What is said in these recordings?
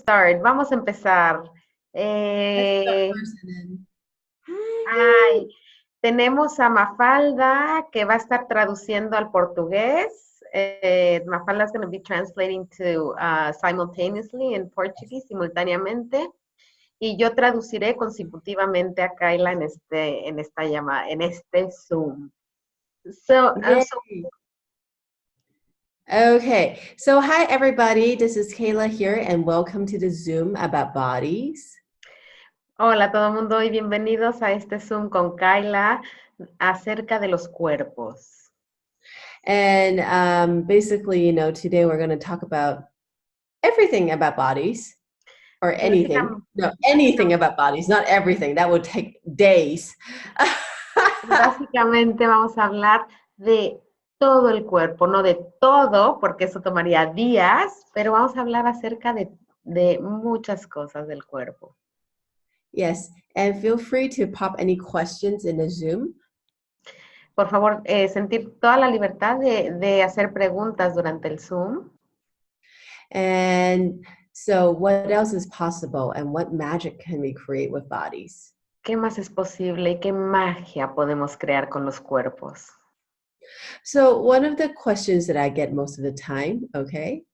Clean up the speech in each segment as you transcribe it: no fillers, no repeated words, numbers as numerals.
start. Vamos a empezar. Let's start Eh, first and then. ay, tenemos a Mafalda que va a estar traduciendo al portugués. Mafalda is going to be translating to simultaneously in Portuguese, simultáneamente. Y yo traduciré consecutivamente a Kayla en esta llamada, en este Zoom. Yay. So Okay, so hi everybody, this is Kayla here and welcome to the Zoom about bodies. hola a todo el mundo y bienvenidos a este Zoom con Kayla acerca de los cuerpos. And basically, today we're going to talk about everything about bodies or anything. No, anything about bodies, not everything. That would take days. Básicamente vamos a hablar de todo el cuerpo, no de todo, porque eso tomaría días, pero vamos a hablar acerca de muchas cosas del cuerpo. Yes, and feel free to pop any questions in the Zoom. Por favor, sentir toda la libertad de hacer preguntas durante el Zoom. And so what else is possible and what magic can we create with bodies? ¿Qué más es posible y qué magia podemos crear con los cuerpos? So one of the questions that I get most of the time, okay,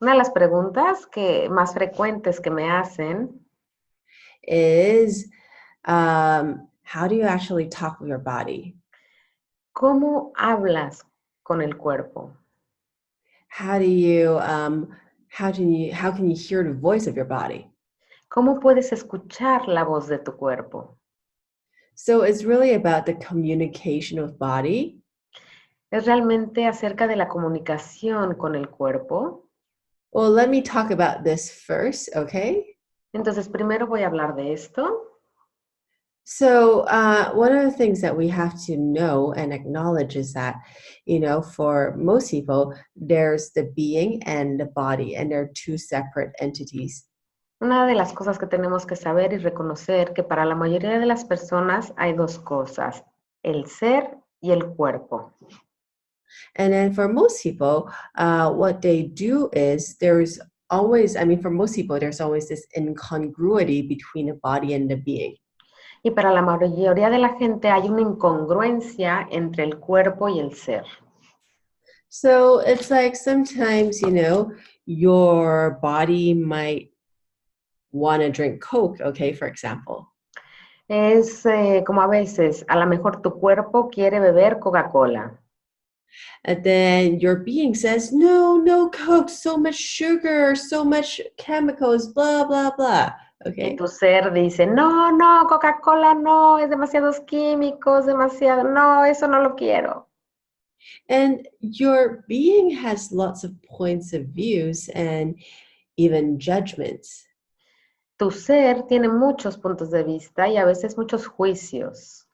Una de las preguntas más frecuentes que me hacen is how do you actually talk with your body? ¿cómo hablas con el cuerpo? How do you how can you hear the voice of your body? ¿Cómo puedes escuchar la voz de tu cuerpo? So it's really about the communication with body. Es realmente acerca de la comunicación con el cuerpo. Well, let me talk about this first, okay? Entonces, primero voy a hablar de esto. So one of the things that we have to know and acknowledge is that, for most people, there's the being and the body, and they're two separate entities. Una de las cosas que tenemos que saber y reconocer que para la mayoría de las personas hay dos cosas, el ser y el cuerpo. And then for most people, what they do is there's always, I mean, for most people, there's always this incongruity between the body and the being. Y para la mayoría de la gente hay una incongruencia entre el cuerpo y el ser. So it's like sometimes, your body might want to drink Coke, okay, for example. Es como a veces, a lo mejor tu cuerpo quiere beber Coca-Cola. And then your being says, no, no Coke, so much sugar, so much chemicals, blah, blah, blah. Y Okay. tu ser dice, no, no, Coca-Cola no, es demasiados químicos, demasiado, no, eso no lo quiero. And your being has lots of points of views and even judgments. Tu ser tiene muchos puntos de vista y a veces muchos juicios,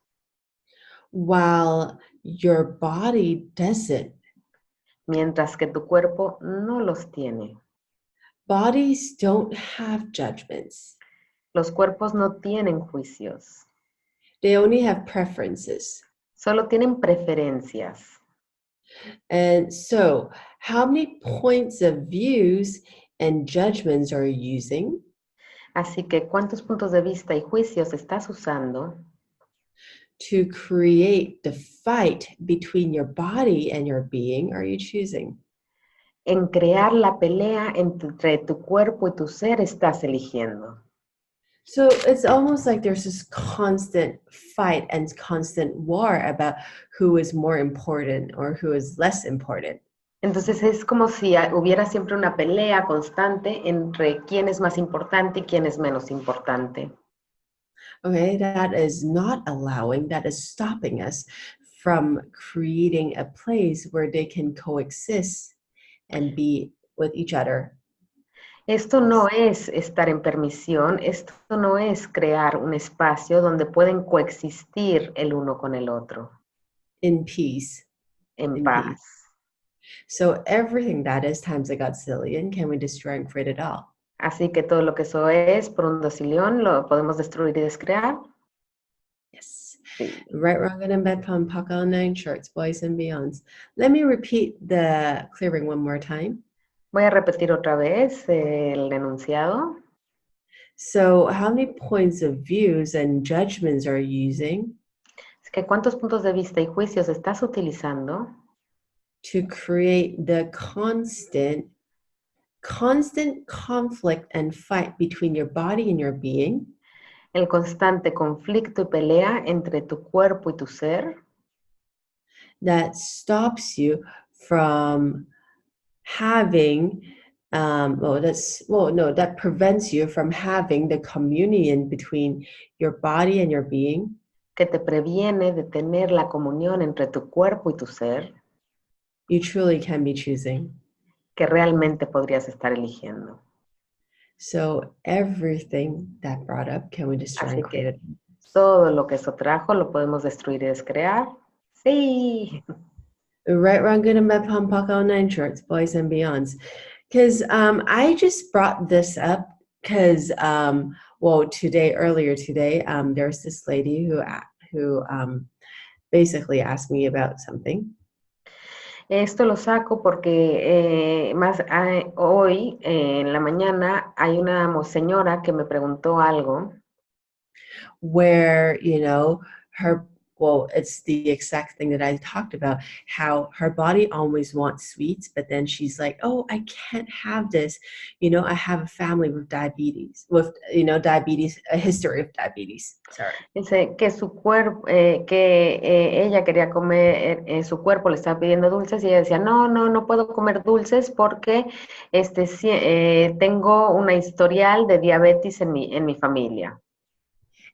While your body doesn't. mientras que tu cuerpo no los tiene. Bodies don't have judgments. Los cuerpos no tienen juicios, They only have preferences. solo tienen preferencias. And so, how many points of views and judgments are you using Así que, ¿cuántos puntos de vista y juicios estás usando to create the fight between your body and your being are you choosing? en crear la pelea entre tu cuerpo y tu ser estás eligiendo? So it's almost like there's this constant fight and constant war about who is more important or who is less important. Entonces es como si hubiera siempre una pelea constante entre quién es más importante y quién es menos importante. Okay, that is not allowing, that is stopping us from creating a place where they can coexist and be with each other. Esto no es estar en permisión, esto no es crear un espacio donde pueden coexistir el uno con el otro In peace, en in peace. paz. So everything that is times a godzillion, can we destroy and create it all? Así que todo lo que eso es por un docilión lo podemos destruir y descrear. Yes. Sí. Right, wrong, and in bed, pun, puck, all nine shorts, boys and beyonds. Let me repeat the clearing one more time. Voy a repetir otra vez el enunciado. So how many points of views and judgments are you using Es que ¿cuántos puntos de vista y juicios estás utilizando to create the constant conflict and fight between your body and your being el constante conflicto y pelea entre tu cuerpo y tu ser that stops you from having that prevents you from having the communion between your body and your being? que te previene de tener la comunión entre tu cuerpo y tu ser You truly can be choosing. que realmente podrías estar eligiendo. So everything that brought up, can we destroy Así and create que it? todo lo que eso trajo lo podemos destruir y descrear. Sí. Right, wrong, good and bad, pom pock, all nine shorts, boys and beyonds. Because I just brought this up because, earlier today, there's this lady who basically asked me about something. Esto lo saco porque hoy en la mañana hay una señora que me preguntó algo. Where, it's the exact thing that I talked about, how her body always wants sweets, but then she's like, oh, I can't have this. I have a family with diabetes, diabetes, a history of diabetes. Sorry. Dice que su cuerpo, que ella quería comer, su cuerpo le estaba pidiendo dulces y ella decía, no puedo comer dulces porque tengo una historial de diabetes en mi familia.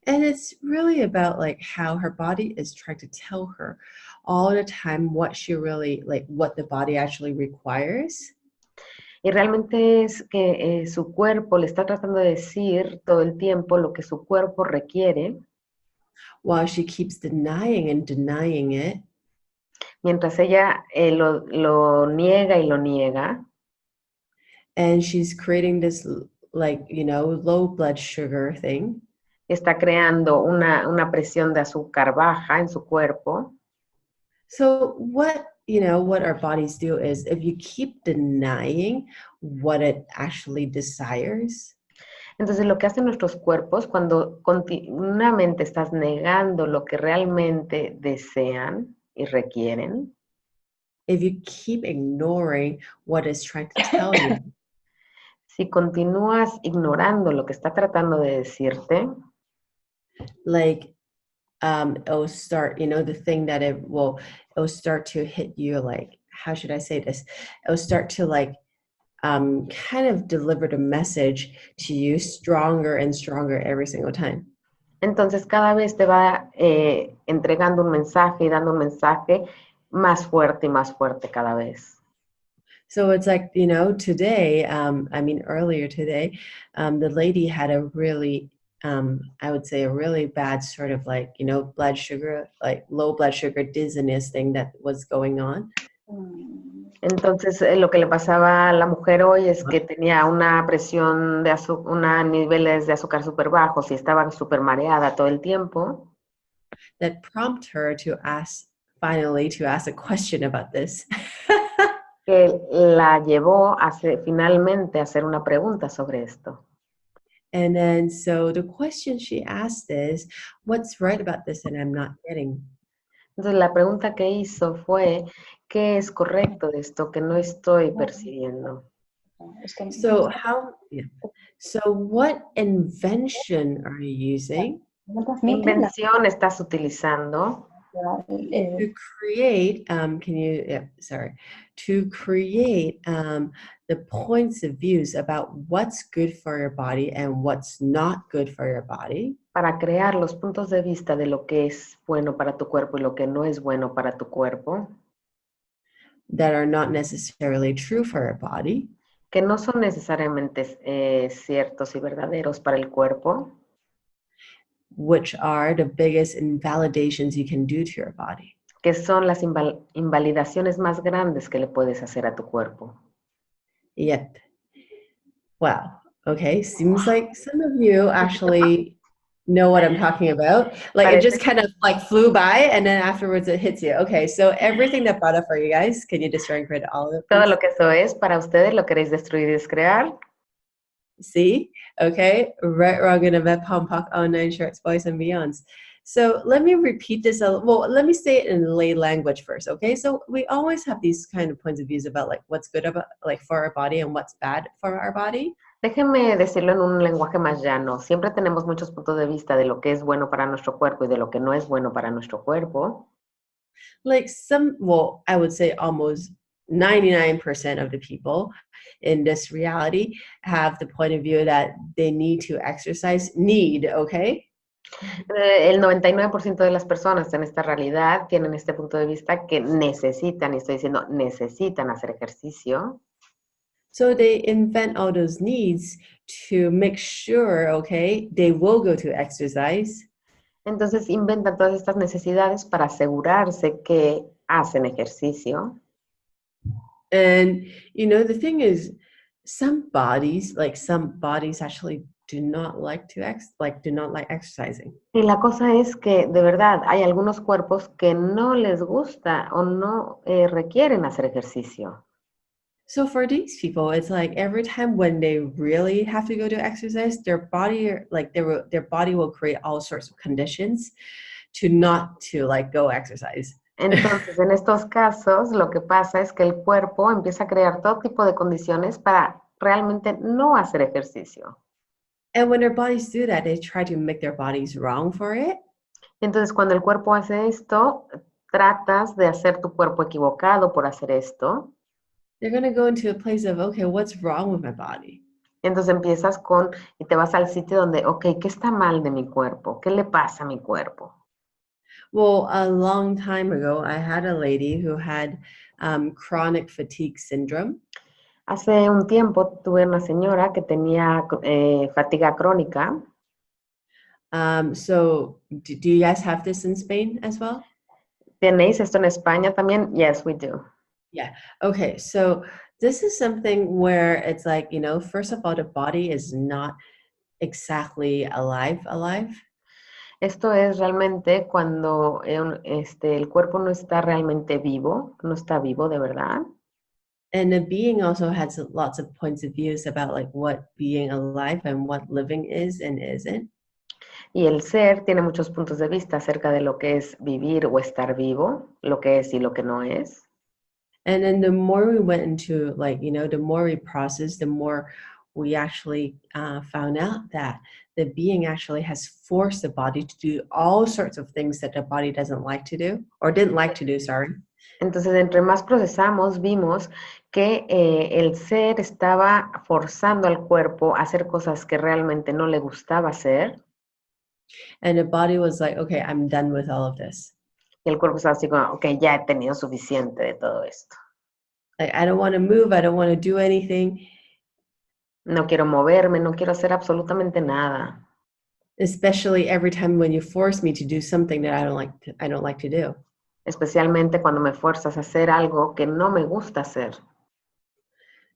And it's really about like how her body is trying to tell her all the time what she really, like what the body actually requires. Y realmente es que su cuerpo le está tratando de decir todo el tiempo lo que su cuerpo requiere. While she keeps denying and denying it. Mientras ella lo niega y lo niega. And she's creating this low blood sugar thing. Está creando una presión de azúcar baja en su cuerpo. So what our bodies do is if you keep denying what it actually desires. Entonces lo que hacen nuestros cuerpos cuando continuamente estás negando lo que realmente desean y requieren. If you keep ignoring what it's trying to tell you. Si continúas ignorando lo que está tratando de decirte. Like it'll start, the thing that it'll start to hit you, like, how should I say this? It'll start to kind of deliver the message to you stronger and stronger every single time. Entonces cada vez te va entregando un mensaje y dando un mensaje más fuerte y más fuerte cada vez. So it's like, today, earlier today, the lady had a really, I would say a really bad sort of blood sugar, like low blood sugar dizziness thing that was going on. Entonces, lo que le pasaba a la mujer hoy es que tenía una presión de azúcar, niveles de azúcar súper bajos y estaba súper mareada todo el tiempo. That prompted her to ask a question about this. Que la llevó finalmente a hacer una pregunta sobre esto. And then, so the question she asked is, what's right about this and I'm not getting? Entonces, la pregunta que hizo fue, ¿qué es correcto de esto que no estoy percibiendo? So what invention are you using? ¿Qué invención estás utilizando? To create, to create the points of views about what's good for your body and what's not good for your body. Para crear los puntos de vista de lo que es bueno para tu cuerpo y lo que no es bueno para tu cuerpo. That are not necessarily true for your body. Que no son necesariamente ciertos y verdaderos para el cuerpo. Which are the biggest invalidations you can do to your body. Que son las invalidaciones más grandes que le puedes hacer a tu cuerpo. Yep. Wow. Okay. Seems like some of you actually know what I'm talking about. Like it just Parece kind of like flew by and then afterwards it hits you. Okay, so everything that brought up for you guys, can you destroy and create all of it, todo please? lo que eso es para ustedes, lo queréis destruir y descrear. See? Okay. Right, wrong, and a vet, pom, pock, all nine shorts, boys, and beyonds. So let me repeat this. Well, let me say it in lay language first. Okay. So we always have these kind of points of views about like what's good about like for our body and what's bad for our body. Déjenme decirlo en un lenguaje más llano. Siempre tenemos muchos puntos de vista de lo que es bueno para nuestro cuerpo y de lo que no es bueno para nuestro cuerpo. Like some, well, I would say almost 99% of the people in this reality have the point of view that they need to exercise, okay? El 99% de las personas en esta realidad tienen este punto de vista que necesitan, y estoy diciendo necesitan hacer ejercicio. So they invent all those needs to make sure, okay, they will go to exercise. Entonces inventan todas estas necesidades para asegurarse que hacen ejercicio. And, the thing is, some bodies actually do not like do not like exercising. Y la cosa es que de verdad hay algunos cuerpos que no les gusta o no requieren hacer ejercicio. So for these people, it's like every time when they really have to go to exercise, their body will create all sorts of conditions to not to like go exercise. Entonces, en estos casos, lo que pasa es que el cuerpo empieza a crear todo tipo de condiciones para realmente no hacer ejercicio. And when their bodies do that, they try to make their bodies wrong for it. Entonces, cuando el cuerpo hace esto, tratas de hacer tu cuerpo equivocado por hacer esto. They're going to go into a place of, okay, what's wrong with my body? Entonces empiezas y te vas al sitio donde, ok, ¿qué está mal de mi cuerpo? ¿Qué le pasa a mi cuerpo? Well, a long time ago, I had a lady who had chronic fatigue syndrome. Hace un tiempo tuve una señora que tenía fatiga crónica. So do you guys have this in Spain as well? ¿Tenéis esto en España también? Yes, we do. Yeah. Okay. So this is something where it's like, first of all, the body is not exactly alive. Esto es realmente cuando el cuerpo no está realmente vivo, no está vivo de verdad. And the being also has lots of points of views about like what being alive and what living is and isn't. Y el ser tiene muchos puntos de vista acerca de lo que es vivir o estar vivo, lo que es y lo que no es. And then the more we went into the more we processed, the more we actually found out that the being actually has forced the body to do all sorts of things that the body doesn't like to do or didn't like to do, sorry. Entonces, entre más procesamos, vimos que el ser estaba forzando al cuerpo a hacer cosas que realmente no le gustaba hacer. And the body was like, okay, I'm done with all of this. Y el cuerpo estaba así como, ok, ya he tenido suficiente de todo esto. Like, I don't want to move, I don't want to do anything. No quiero moverme, no quiero hacer absolutamente nada. Especially every time when you force me to do something that I don't like to do. Especialmente cuando me fuerzas a hacer algo que no me gusta hacer.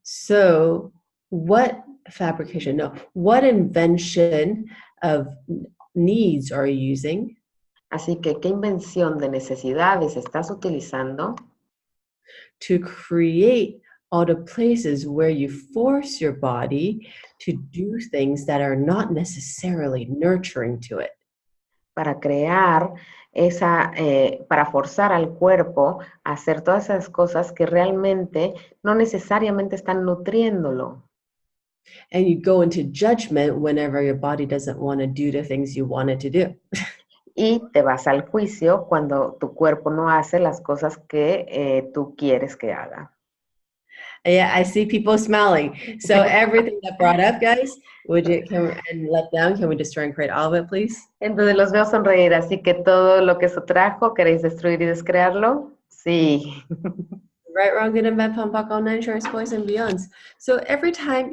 So what invention of needs are you using? Así que, ¿qué invención de necesidades estás utilizando to create all the places where you force your body to do things that are not necessarily nurturing to it? para crear para forzar al cuerpo a hacer todas esas cosas que realmente no necesariamente están nutriéndolo? And you go into judgment whenever your body doesn't want to do the things you want it to do. Y te vas al juicio cuando tu cuerpo no hace las cosas que tú quieres que haga. Yeah, I see people smiling. So everything that brought up, guys, and let down, can we destroy and create all of it, please? Entonces los veo sonreír, así que todo lo que eso trajo, ¿queréis destruir y descrearlo? Sí. Right, wrong, good and bad, pump, buck, all nine shorts, boys and beyonds. So every time,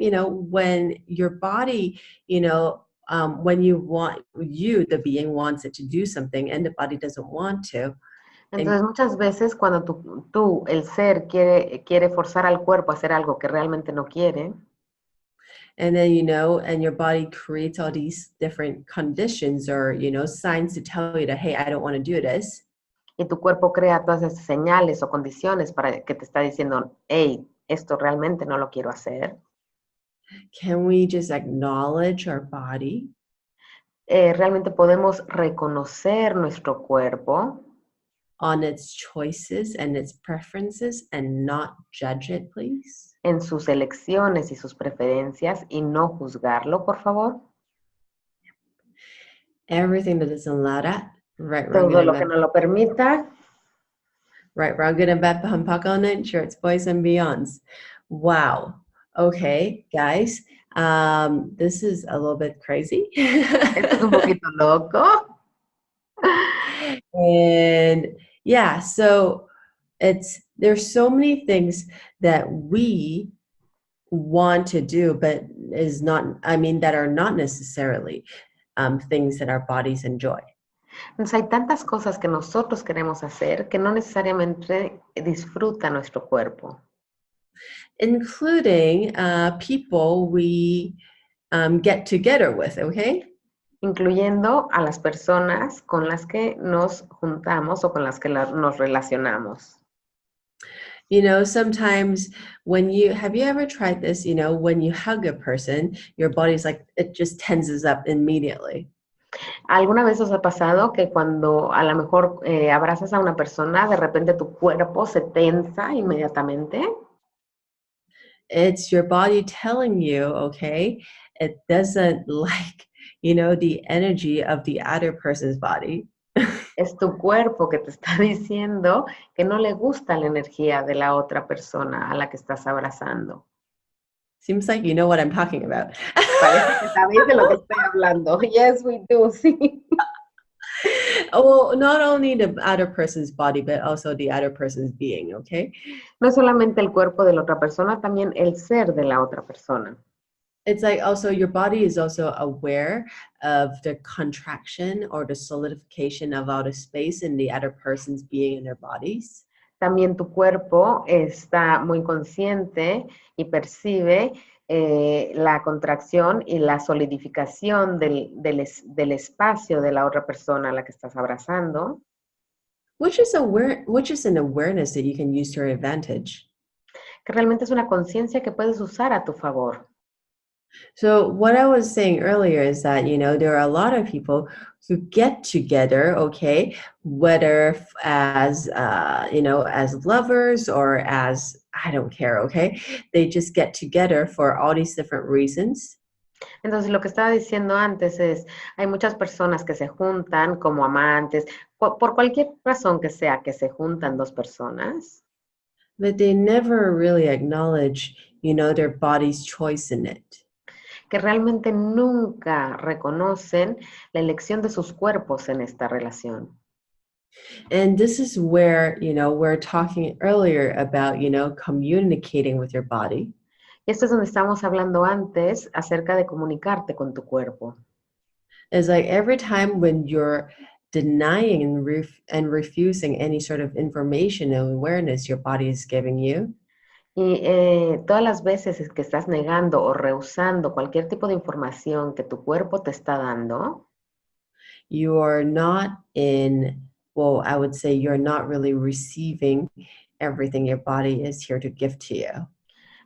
when your body, when the being wants it to do something and the body doesn't want to. Entonces muchas veces cuando el ser quiere forzar al cuerpo a hacer algo que realmente no quiere. And then, and your body creates all these different conditions or, signs to tell you that, hey, I don't want to do this. Y tu cuerpo crea todas esas señales o condiciones para que te está diciendo, hey, esto realmente no lo quiero hacer. Can we just acknowledge our body? Realmente podemos reconocer nuestro cuerpo On its choices and its preferences and not judge it, please? en sus elecciones y sus preferencias y no juzgarlo, por favor. Everything that doesn't allow that. Right, wrong, Todo good, and lo que bad. no lo permita. Right, wrong, good, and bad, pahampakonan, shirts, boys, and beyonds. Wow. Okay, guys. This is a little bit crazy. Esto es un poquito loco. And yeah, so there's so many things that we want to do, but that are not necessarily things that our bodies enjoy. Entonces hay tantas cosas que nosotros queremos hacer que no necesariamente disfruta nuestro cuerpo. Including people we get together with, okay? Incluyendo a las personas con las que nos juntamos o con las que nos relacionamos. Sometimes have you ever tried this, when you hug a person, your body's like, it just tenses up immediately. ¿Alguna vez os ha pasado que cuando a lo mejor abrazas a una persona, de repente tu cuerpo se tensa inmediatamente? It's your body telling you, okay, it doesn't like, the energy of the other person's body. Es tu cuerpo que te está diciendo que no le gusta la energía de la otra persona a la que estás abrazando. Seems like you know what I'm talking about. Parece que sabéis de lo que estoy hablando. Yes, we do, sí. Well, not only the other person's body, but also the other person's being, okay? No solamente el cuerpo de la otra persona, también el ser de la otra persona. It's like also your body is also aware of the contraction or the solidification of outer space in the other person's being in their bodies. También tu cuerpo está muy consciente y percibe la contracción y la solidificación del espacio de la otra persona a la que estás abrazando. Which is an awareness that you can use to your advantage. Que realmente es una conciencia que puedes usar a tu favor. So what I was saying earlier is that, there are a lot of people who get together, okay, whether as, as lovers or as, I don't care, okay? They just get together for all these different reasons. Entonces, lo que estaba diciendo antes es, hay muchas personas que se juntan como amantes, por cualquier razón que sea que se juntan dos personas. But they never really acknowledge, their body's choice in it. Que realmente nunca reconocen la elección de sus cuerpos en esta relación. And this is where, we're talking earlier about, communicating with your body. Y esto es donde estamos hablando antes acerca de comunicarte con tu cuerpo. It's like every time when you're denying and refusing any sort of information and awareness your body is giving you. Y todas las veces que estás negando o rehusando cualquier tipo de información que tu cuerpo te está dando, you are not I would say you're not really receiving everything your body is here to give to you.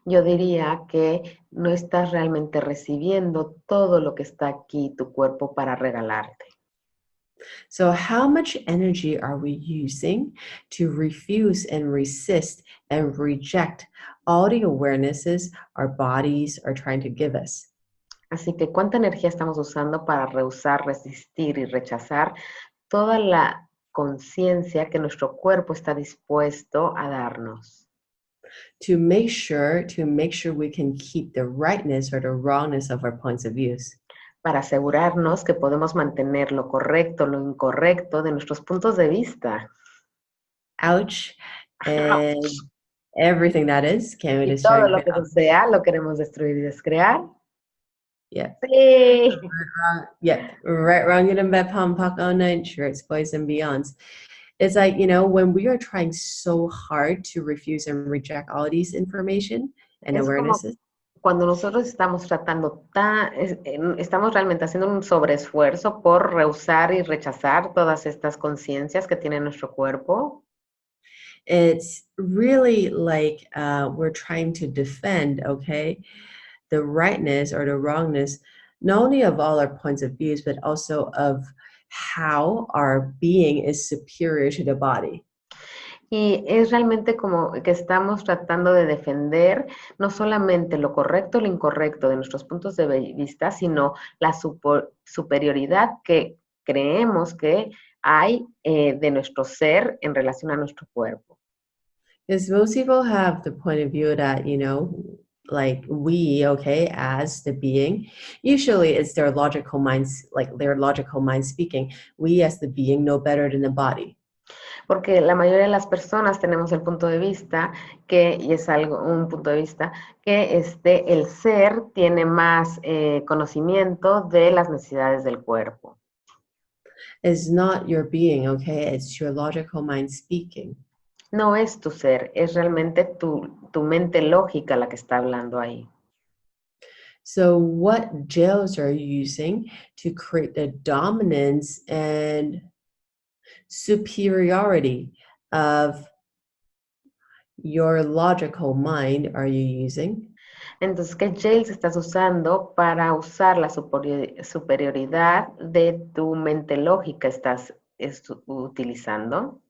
Yo diría que no estás realmente recibiendo todo lo que está aquí tu cuerpo para regalarte. So how much energy are we using to refuse and resist and reject all the awarenesses our bodies are trying to give us? Así que, ¿cuánta energía estamos usando para rehusar, resistir y rechazar toda la conciencia que nuestro cuerpo está dispuesto a darnos? To make sure we can keep the rightness or the wrongness of our points of views. Para asegurarnos que podemos mantener lo correcto, lo incorrecto de nuestros puntos de vista. Ouch. And everything that is. Can we Y destroy? todo lo que sea, lo queremos destruir y descrear. Yeah. Sí. Yeah. Right, wrong, good and bad, palm, puck, all night, shirts, boys and beyonds. It's like, when we are trying so hard to refuse and reject all these information and awarenesses. cuando nosotros estamos estamos realmente haciendo un sobreesfuerzo por rehusar y rechazar todas estas conciencias que tiene nuestro cuerpo. It's really like we're trying to defend, okay, the rightness or the wrongness, not only of all our points of views, but also of how our being is superior to the body. Y es realmente como que estamos tratando de defender no solamente lo correcto o lo incorrecto de nuestros puntos de vista, sino la superioridad que creemos que hay de nuestro ser en relación a nuestro cuerpo. Because most people have the point of view that, you know, like we, okay, as the being, usually it's their logical minds, like their logical mind speaking, we as the being know better than the body. Porque la mayoría de las personas tenemos el punto de vista que, y es un punto de vista, que el ser tiene más conocimiento de las necesidades del cuerpo. It's not your being, okay, it's your logical mind speaking. No es tu ser, es realmente tu mente lógica la que está hablando ahí. So what jails are you using to create the dominance and superiority of your logical mind are you using? Entonces, ¿qué jails estás usando para usar la superioridad de tu mente lógica estás utilizando?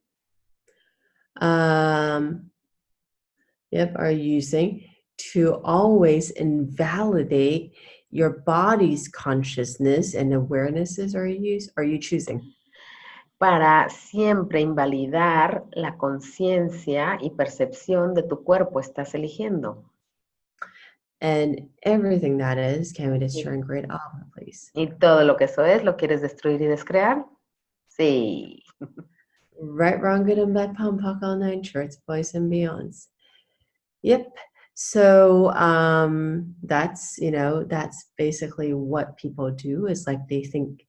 Yep, are you using to always invalidate your body's consciousness and awarenesses are you choosing? Para siempre invalidar la conciencia y percepción de tu cuerpo estás eligiendo. And everything that is, can we Y, destroy and create all, please? y todo lo que eso es, ¿lo quieres destruir y descrear? Sí. Right, wrong, good and bad, pom, pock, all nine shorts, boys and beyonds. Yep. So that's, you know, that's basically what people do is like they think.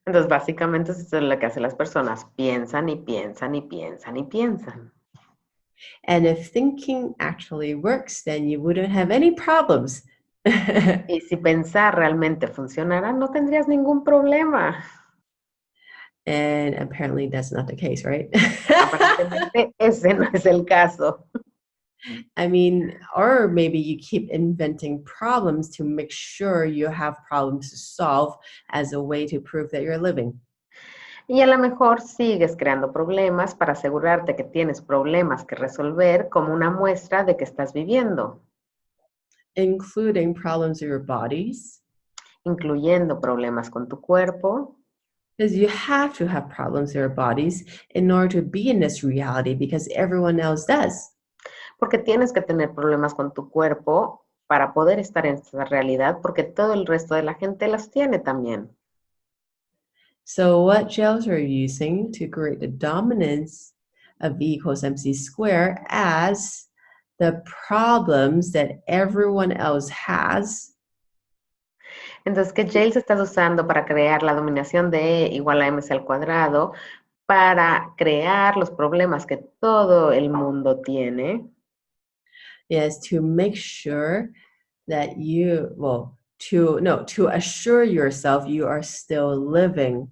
Entonces, básicamente eso es lo que hacen las personas. Piensan y piensan y piensan y piensan. And if thinking actually works, then you wouldn't have any problems. Y si pensar realmente funcionara, no tendrías ningún problema. And apparently that's not the case, right? Aparentemente, ese no es el caso. I mean, or maybe you keep inventing problems to make sure you have problems to solve as a way to prove that you're living. Y a lo mejor sigues creando problemas para asegurarte que tienes problemas que resolver como una muestra de que estás viviendo, Including problems with your bodies. incluyendo problemas con tu cuerpo, Because you have to have problems with your bodies in order to be in this reality because everyone else does. porque tienes que tener problemas con tu cuerpo para poder estar en esta realidad, porque todo el resto de la gente las tiene también. So what gels are you using to create the dominance of V equals MC square as the problems that everyone else has? Entonces, ¿qué jails estás usando para crear la dominación de E igual a MC al cuadrado, para crear los problemas que todo el mundo tiene? Yes, to make sure that you, well, to assure yourself you are still living.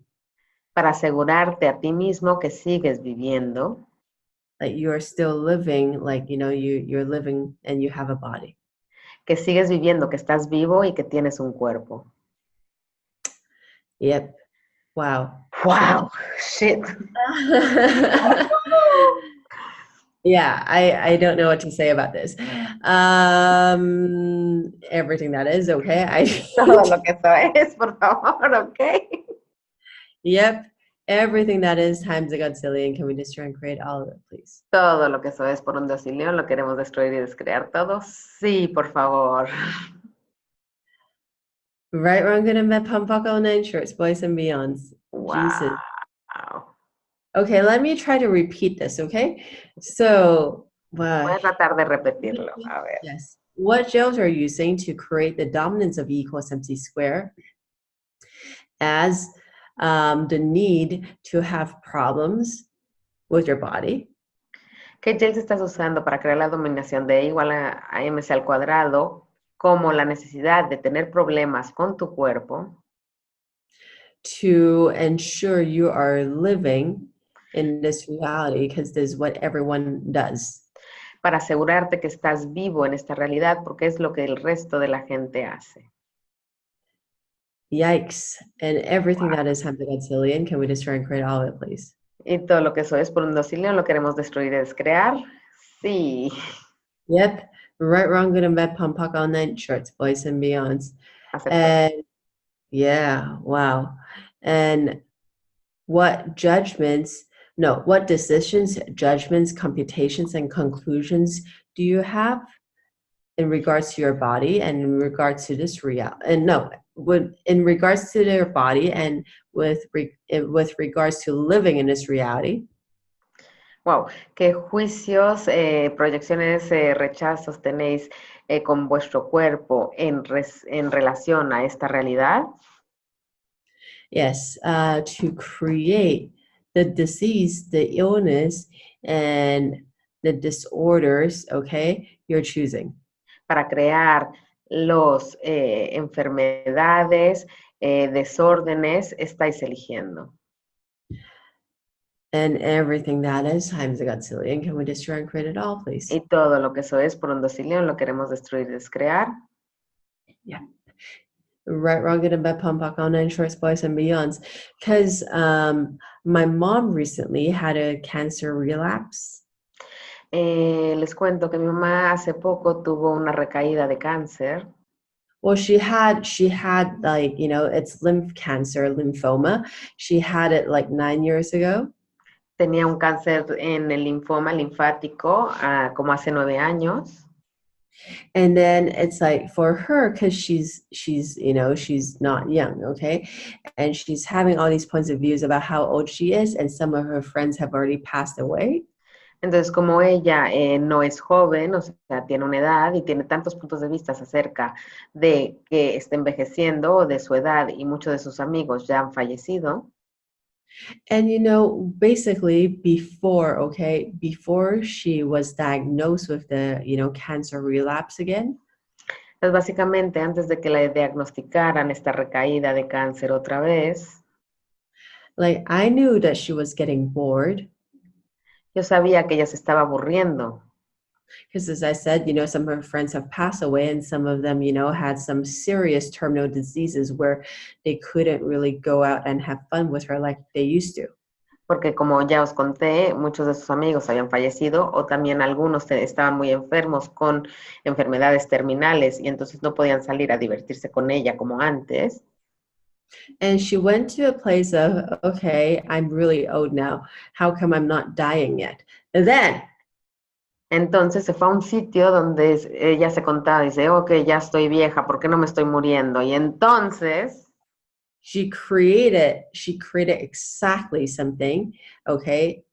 Para asegurarte a ti mismo que sigues viviendo, Like you are still living, like, you know, you're living and you have a body. que sigues viviendo, que estás vivo y que tienes un cuerpo. Yep. Wow. Wow, shit. Yeah, I don't know what to say about this. Everything that is okay. Todo lo que eso es, por favor, ¿ok? Yep, everything that is times a godzillion. Can we destroy and create all of it, please? Todo lo que eso es por un decilión, lo queremos destruir y descrear todo. Sí, por favor. Right, wrong, good and bad, pump, puck, all nine shorts, boys and beyonds. Jesus. Wow. Okay, let me try to repeat this, okay? So, Voy a tratar de repetirlo. A ver. yes. What gels are you using to create the dominance of E equals MC square as the need to have problems with your body? ¿Qué gels estás usando para crear la dominación de E igual a mc al cuadrado, como la necesidad de tener problemas con tu cuerpo to ensure you are living in this reality because this is what everyone does. para asegurarte que estás vivo en esta realidad porque es lo que el resto de la gente hace? Yikes. And everything that is heptagodzillion, can we destroy and create all of it, please? ¿Y todo lo que eso es por un docilio lo queremos destruir y descrear? Sí. Yep. Right, wrong, good and bad, pump, puck, all night, shorts, boys and beyonds. Acepto. And yeah, wow. And what decisions, judgments, computations, and conclusions do you have in regards to your body and in regards to this in regards to their body and with regards to living in this reality? Wow, ¿qué juicios, proyecciones, rechazos tenéis con vuestro cuerpo en relación a esta realidad? Yes, to create the disease, the illness, and the disorders, okay, you're choosing. Para crear los enfermedades, desórdenes, estáis eligiendo. And everything that is times a godzillion, can we destroy and create it all, please? Y todo lo que eso es por un docilión lo queremos destruir y descrear. Yeah. Right, wrong, good and bad, pump, puck, all nine shorts, boys and beyonds. Because my mom recently had a cancer relapse. Les cuento que mi mamá hace poco tuvo una recaída de cáncer. Well, she had like, it's lymph cancer, lymphoma. She had it like 9 years ago. Tenía un cáncer en el linfoma linfático como hace 9 años. And then it's like for her, because she's not young, okay, and she's having all these points of views about how old she is, and some of her friends have already passed away. Entonces, como ella no es joven, o sea, tiene una edad y tiene tantos puntos de vista acerca de que está envejeciendo o de su edad y muchos de sus amigos ya han fallecido. And basically before she was diagnosed with the cancer relapse again. Entonces, básicamente, antes de que le diagnosticaran esta recaída de cáncer otra vez, like I knew that she was getting bored. Yo sabía que ella se estaba aburriendo. Because as I said, some of her friends have passed away and some of them, had some serious terminal diseases where they couldn't really go out and have fun with her like they used to. Porque como ya os conté, muchos de sus amigos habían fallecido o también algunos estaban muy enfermos con enfermedades terminales y entonces no podían salir a divertirse con ella como antes. And she went to a place of, okay, I'm really old now. How come I'm not dying yet? And then entonces se fue a un sitio donde ella se contaba, dice, ok, ya estoy vieja, ¿por qué no me estoy muriendo? Y entonces she created exactly something, okay,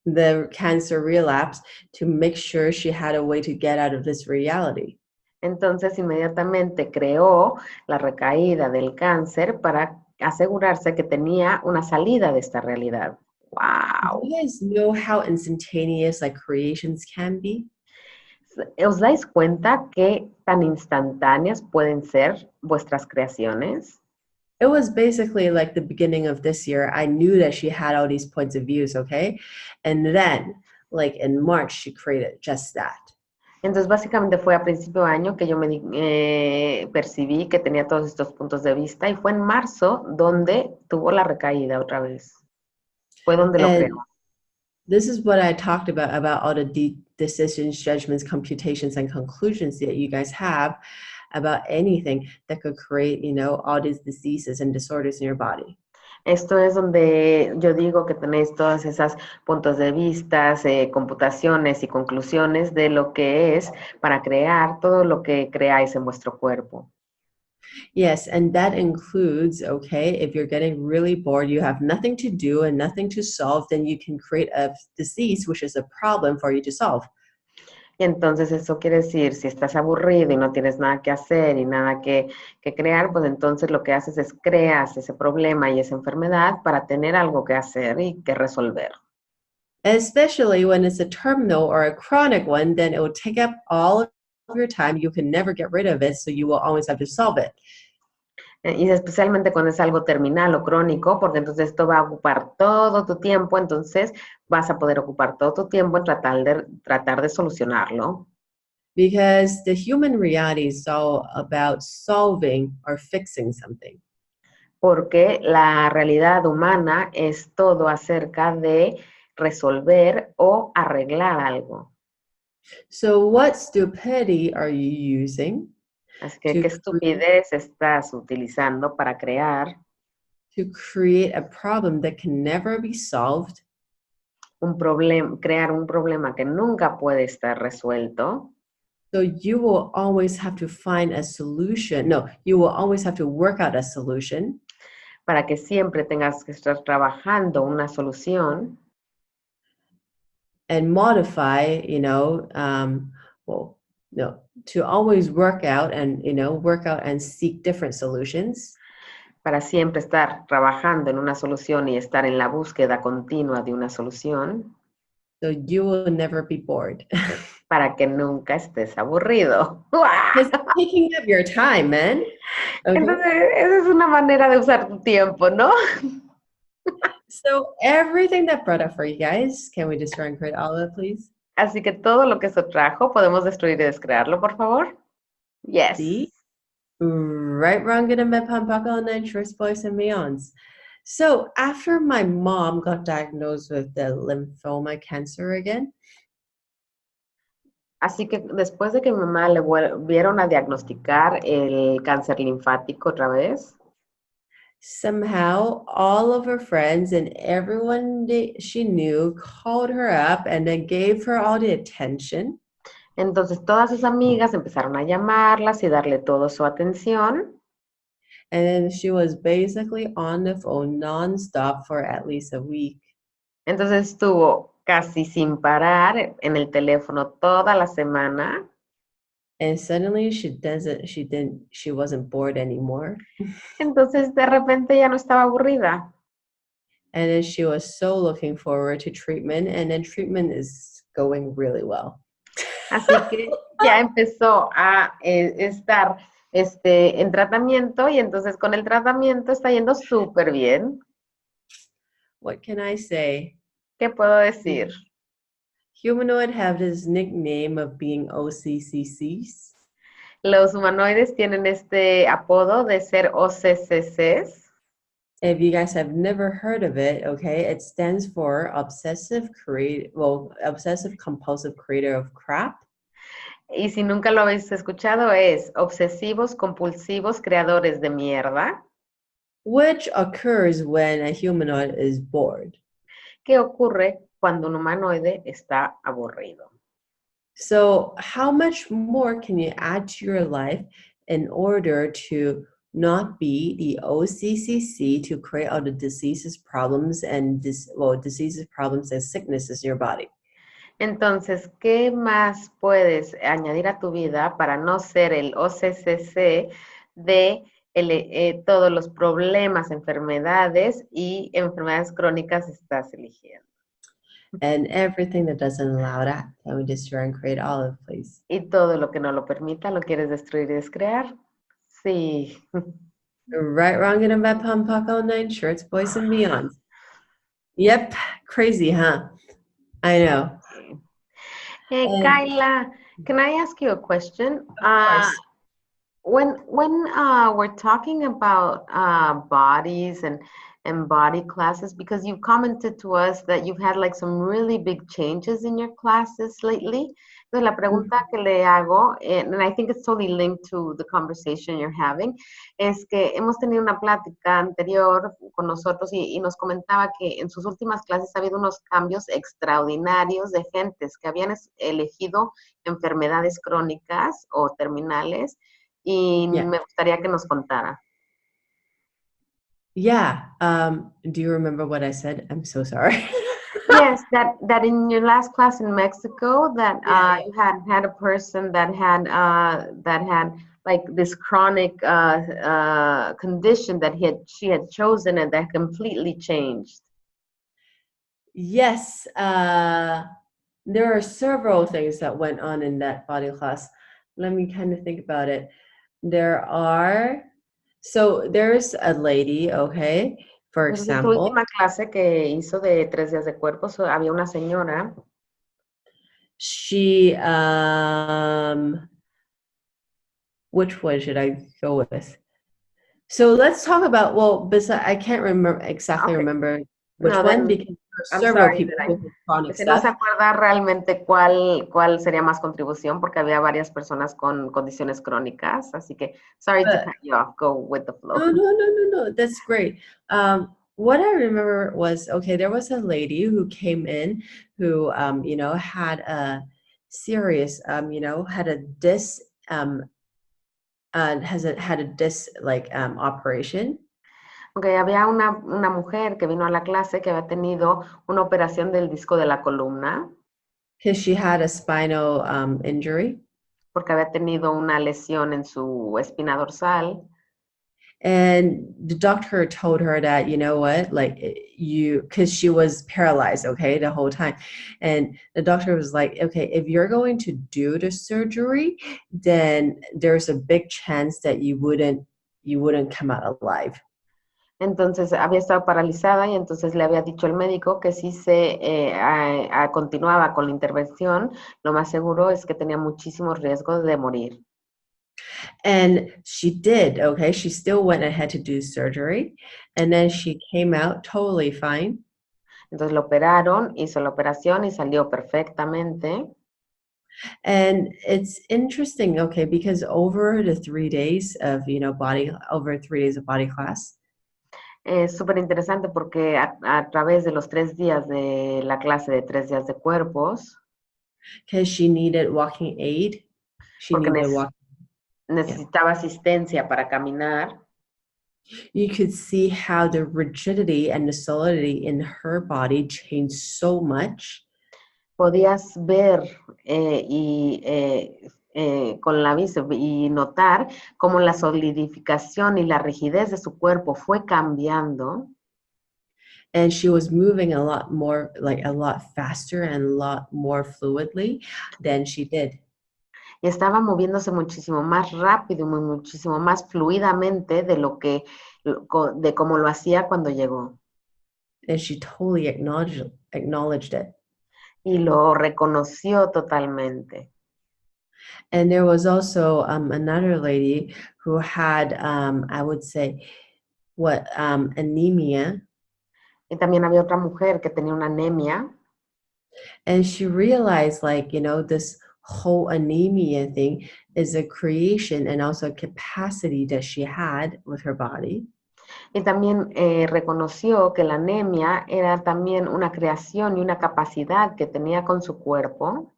the cancer relapse, to make sure she had a way to get out of this reality. Entonces inmediatamente creó la recaída del cáncer para asegurarse que tenía una salida de esta realidad. ¡Wow! Do you guys know how instantaneous like creations can be? ¿Os dais cuenta qué tan instantáneas pueden ser vuestras creaciones? It was basically like the beginning of this year. I knew that she had all these points of views, okay? And then, like in March, she created just that. Entonces, básicamente fue a principio de año que yo percibí que tenía todos estos puntos de vista y fue en marzo donde tuvo la recaída otra vez. Fue donde lo creó. This is what I talked about all the decisions, judgments, computations, and conclusions that you guys have about anything that could create, all these diseases and disorders in your body. Esto es donde yo digo que tenéis todas esas puntos de vista, computaciones y conclusiones de lo que es para crear todo lo que creáis en vuestro cuerpo. Yes, and that includes, okay, if you're getting really bored, you have nothing to do and nothing to solve, then you can create a disease, which is a problem for you to solve. Y entonces eso quiere decir, si estás aburrido y no tienes nada que hacer y nada que crear, pues entonces lo que haces es creas ese problema y esa enfermedad para tener algo que hacer y que resolver. Especially when it's a terminal or a chronic one, then it will take up all of your time. You can never get rid of it, so you will always have to solve it. Y especialmente cuando es algo terminal o crónico, porque entonces esto va a ocupar todo tu tiempo, entonces vas a poder ocupar todo tu tiempo en tratar de solucionarlo. Because the human reality is all about solving or fixing something. Porque la realidad humana es todo acerca de resolver o arreglar algo. So what stupidity are you using Así que, to ¿qué estupidez estás utilizando para crear create a problem that can never be solved? crear un problema que nunca puede estar resuelto? So you will always have to find a solution. No, you will always have to work out a solution. Para que siempre tengas que estar trabajando una solución. And modify, to always work out and seek different solutions. Para siempre estar trabajando en una solución y estar en la búsqueda continua de una solución. So you will never be bored. Para que nunca estés aburrido. It's taking up your time, man. Okay? Entonces, esa es una manera de usar tu tiempo, ¿no? So everything that brought up for you guys, can we destroy and create all of it, please? Así que todo lo que eso trajo, ¿podemos destruir y descrearlo, por favor? Yes. See? Right, wrong, good and bad, pampaka, and then shorts, boys, and beyonds. So after my mom got diagnosed with the lymphoma cancer again, Así que después de que mi mamá le volvieron a diagnosticar el cáncer linfático otra vez, somehow all of her friends and everyone she knew called her up and then gave her all the attention. entonces todas sus amigas empezaron a llamarlas y darle toda su atención. And then she was basically on the phone nonstop for at least a week. Entonces estuvo casi sin parar en el teléfono toda la semana. And suddenly she wasn't bored anymore. Entonces de repente ya no estaba aburrida. And then she was so looking forward to treatment, and then treatment is going really well. Así que ya empezó a estar en tratamiento y entonces con el tratamiento está yendo súper bien. What can I say? ¿Qué puedo decir? Humanoid have this nickname of being OCCCs. Los humanoides tienen este apodo de ser OCCCs. If you guys have never heard of it, okay, it stands for obsessive compulsive creator of crap. Y si nunca lo habéis escuchado, es obsesivos compulsivos creadores de mierda. Which occurs when a humanoid is bored. ¿Qué ocurre cuando un humanoide está aburrido? So how much more can you add to your life in order to not be the OCCC to create all the diseases, problems, and sicknesses in your body? Entonces, ¿qué más puedes añadir a tu vida para no ser el OCCC de todos los problemas, enfermedades y enfermedades crónicas estás eligiendo? And everything that doesn't allow that, can we destroy and create all of it, please? Y todo lo que no lo permita, ¿lo quieres destruir y descrear? Sí. Right, wrong, and a bad pump, all 9 shirts, boys and beyonds. Yep, crazy, huh? I know. Hey, Kayla, can I ask you a question? Of course. When we're talking about bodies and body classes, because you've commented to us that you've had like some really big changes in your classes lately. Entonces la pregunta que le hago, and I think it's totally linked to the conversation you're having, es que hemos tenido una plática anterior con nosotros y nos comentaba que en sus últimas clases ha habido unos cambios extraordinarios de gentes que habían elegido enfermedades crónicas o terminales. Y me gustaría que nos contara. Yeah. Do you remember what I said? I'm so sorry. Yes, that in your last class in Mexico, that you had a person that had like this chronic condition that she had chosen and that completely changed. Yes, there are several things that went on in that body class. Let me kind of think about it. There's a lady, okay, for Entonces, su example, última clase que hizo de 3 días de cuerpo, había una señora. she, which one should I go with? So let's talk about, well, I can't exactly Okay. remember which No, one then because there are I'm several sorry people that who have chronic que no se stuff. acuerda realmente cuál sería más contribución, porque había varias personas con condiciones crónicas, así que sorry to But cut you off, go with the flow. no, that's great. What I remember was, okay, there was a lady who came in who, had a serious, had a disc, had a disc like operation. Ok, había una mujer que vino a la clase que había tenido una operación del disco de la columna, Because she had a spinal injury. porque había tenido una lesión en su espina dorsal. And the doctor told her that, you know what, like because she was paralyzed, okay, the whole time. And the doctor was like, okay, if you're going to do the surgery, then there's a big chance that you wouldn't come out alive. Entonces había estado paralizada y entonces le había dicho el médico que si continuaba con la intervención, lo más seguro es que tenía muchísimos riesgos de morir. And she did, okay, she still went ahead to do surgery, and then she came out totally fine. Entonces lo operaron, hizo la operación y salió perfectamente. And it's interesting, okay, because over 3 days of, over 3 days of body class, Es súper interesante porque a través de los 3 días de la clase de 3 días de cuerpos, because she needed walking aid, she porque needed walking, yeah. necesitaba asistencia para caminar, You could see how the rigidity and the solidity in her body changed so much. podías ver con la vista y notar cómo la solidificación y la rigidez de su cuerpo fue cambiando. And she was moving a lot more, like a lot faster and a lot more fluidly than she did. Y estaba moviéndose muchísimo más rápido y muchísimo más fluidamente de como lo hacía cuando llegó. And she totally acknowledged it. Y lo reconoció totalmente. And there was also another lady who had, I would say, anemia. Y también había otra mujer que tenía una anemia. And she realized, like, this whole anemia thing is a creation and also a capacity that she had with her body. Y también reconoció que la anemia era también una creación y una capacidad que tenía con su cuerpo.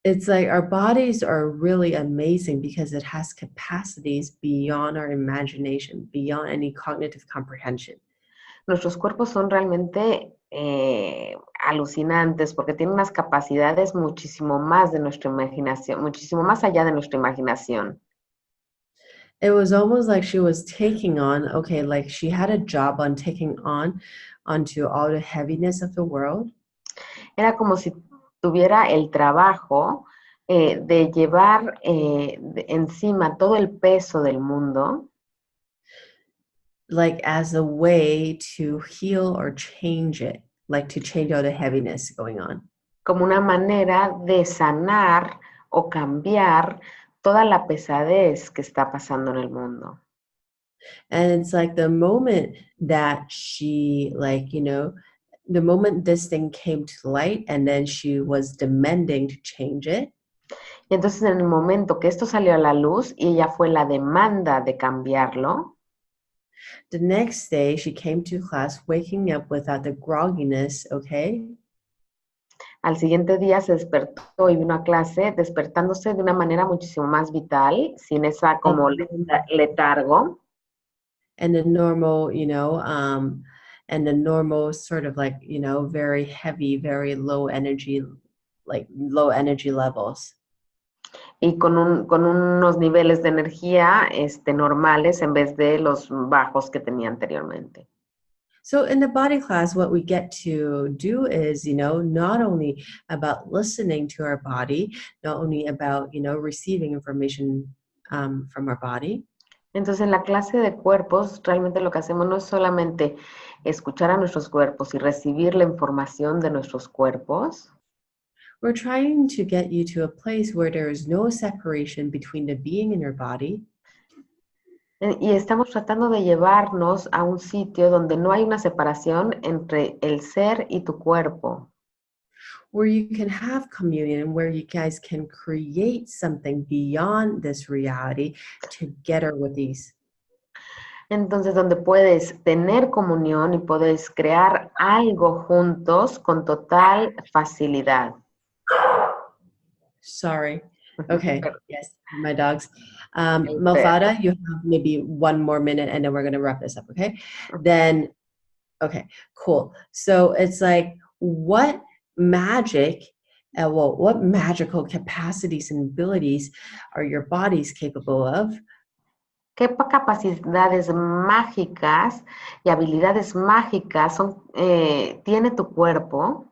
It's like our bodies are really amazing because it has capacities beyond our imagination, beyond any cognitive comprehension. Nuestros cuerpos son realmente alucinantes porque tienen unas capacidades muchísimo más de nuestra imaginación, muchísimo más allá de nuestra imaginación. It was almost like she was taking on, okay, like she had a job on taking on onto all the heaviness of the world. Era como si tuviera el trabajo de llevar encima todo el peso del mundo. Like as a way to heal or change it, like to change all the heaviness going on. Como una manera de sanar o cambiar toda la pesadez que está pasando en el mundo. And it's like the moment that she, like, the moment this thing came to light and then she was demanding to change it. Y entonces en el momento que esto salió a la luz y ella fue la demanda de cambiarlo, The next day she came to class waking up without the grogginess, okay? al siguiente día se despertó y vino a clase despertándose de una manera muchísimo más vital, sin esa como letargo. And the normal, and the normal sort of like, very heavy, very low energy, like low energy levels. Y con unos niveles de energía normales en vez de los bajos que tenía anteriormente. So in the body class, what we get to do is, not only about listening to our body, not only about, receiving information from our body. Entonces, en la clase de cuerpos, realmente lo que hacemos no es solamente escuchar a nuestros cuerpos y recibir la información de nuestros cuerpos. We're trying to get you to a place where there is no separation between the being and your body. Y estamos tratando de llevarnos a un sitio donde no hay una separación entre el ser y tu cuerpo. Where you can have communion, where you guys can create something beyond this reality together with these. Entonces, donde puedes tener comunión y puedes crear algo juntos con total facilidad. Sorry. Okay. Yes, my dogs. Mofada, you have maybe one more minute and then we're going to wrap this up. Okay. Then, okay, cool. So it's like, what magic, what magical capacities and abilities are your bodies capable of? ¿Qué capacidades mágicas y habilidades mágicas tiene tu cuerpo?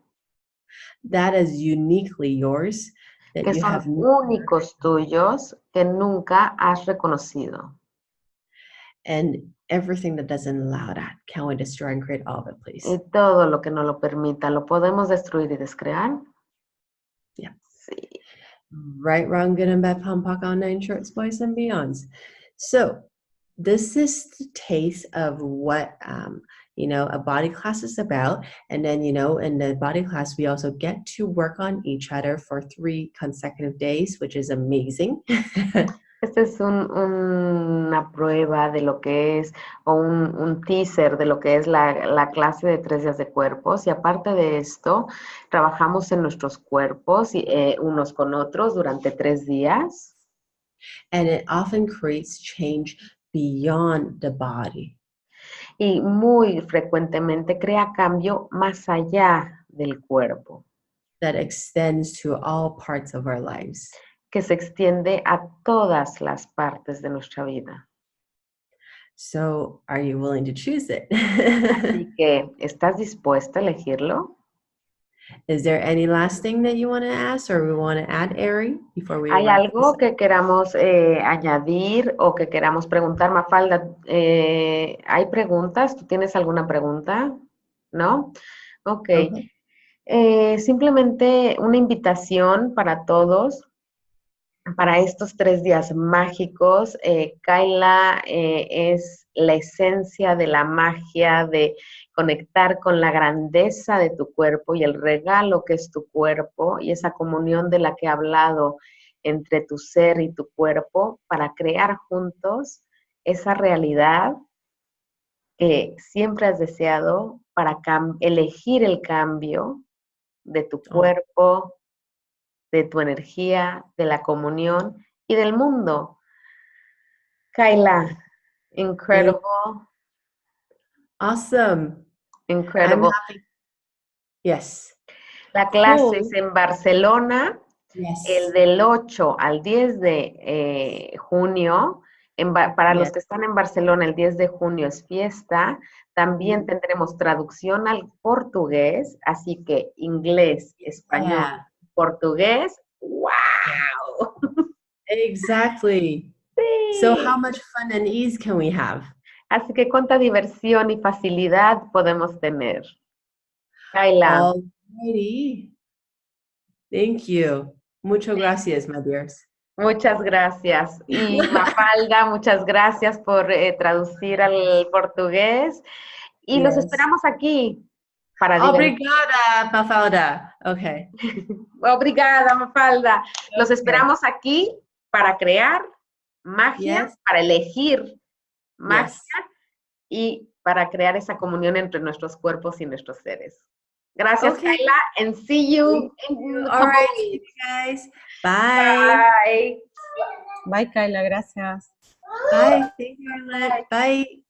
That is uniquely yours. Que son únicos tuyos que nunca has reconocido. And everything that doesn't allow that, can we destroy and create all of it, please? Y todo lo que no lo permita, ¿lo podemos destruir y descrear? Yeah. Sí. Right, wrong, good and bad, pom, pock, all nine shorts, boys and beyonds. So this is the taste of what, a body class is about. And then, in the body class, we also get to work on each other for 3 consecutive days, which is amazing. Este es una prueba de lo que es, o un teaser de lo que es la clase de 3 días de cuerpos. Y aparte de esto, trabajamos en nuestros cuerpos unos con otros durante 3 días. And it often creates change beyond the body. Y muy frecuentemente crea cambio más allá del cuerpo. That extends to all parts of our lives. Que se extiende a todas las partes de nuestra vida. So, are you willing to choose it? Así que, ¿estás dispuesta a elegirlo? Is there any last thing that you want to ask or we want to add, Ari, before we ¿Hay wrap algo this? que queramos añadir o que queramos preguntar, Mafalda? ¿Hay preguntas? ¿Tú tienes alguna pregunta? ¿No? Ok. Simplemente una invitación para todos para estos 3 días mágicos. Kayla es la esencia de la magia, de conectar con la grandeza de tu cuerpo y el regalo que es tu cuerpo y esa comunión de la que he hablado entre tu ser y tu cuerpo para crear juntos esa realidad que siempre has deseado para elegir el cambio de tu cuerpo, de tu energía, de la comunión y del mundo. Kayla, incredible. Awesome. Incredible. Yes. La clase es en Barcelona, el del 8 al 10 de junio. Para los que están en Barcelona, el 10 de junio es fiesta. También tendremos traducción al portugués, así que inglés, español, portugués. ¡Wow! Exactly. Sí. So how much fun and ease can we have? Así que cuánta diversión y facilidad podemos tener. Kayla. Alrighty. Thank you. Muchas gracias, my dears. Muchas gracias. Y Mafalda, muchas gracias por traducir al portugués. Y los esperamos aquí para Obrigada, Mafalda. Okay. Obrigada, Mafalda. Los esperamos aquí para crear magia, para elegir magia y para crear esa comunión entre nuestros cuerpos y nuestros seres. Gracias, Kayla, and see you in the All right, guys. Bye. Bye. Bye, Kayla. Gracias. Bye. Thank you, Arlette. Bye.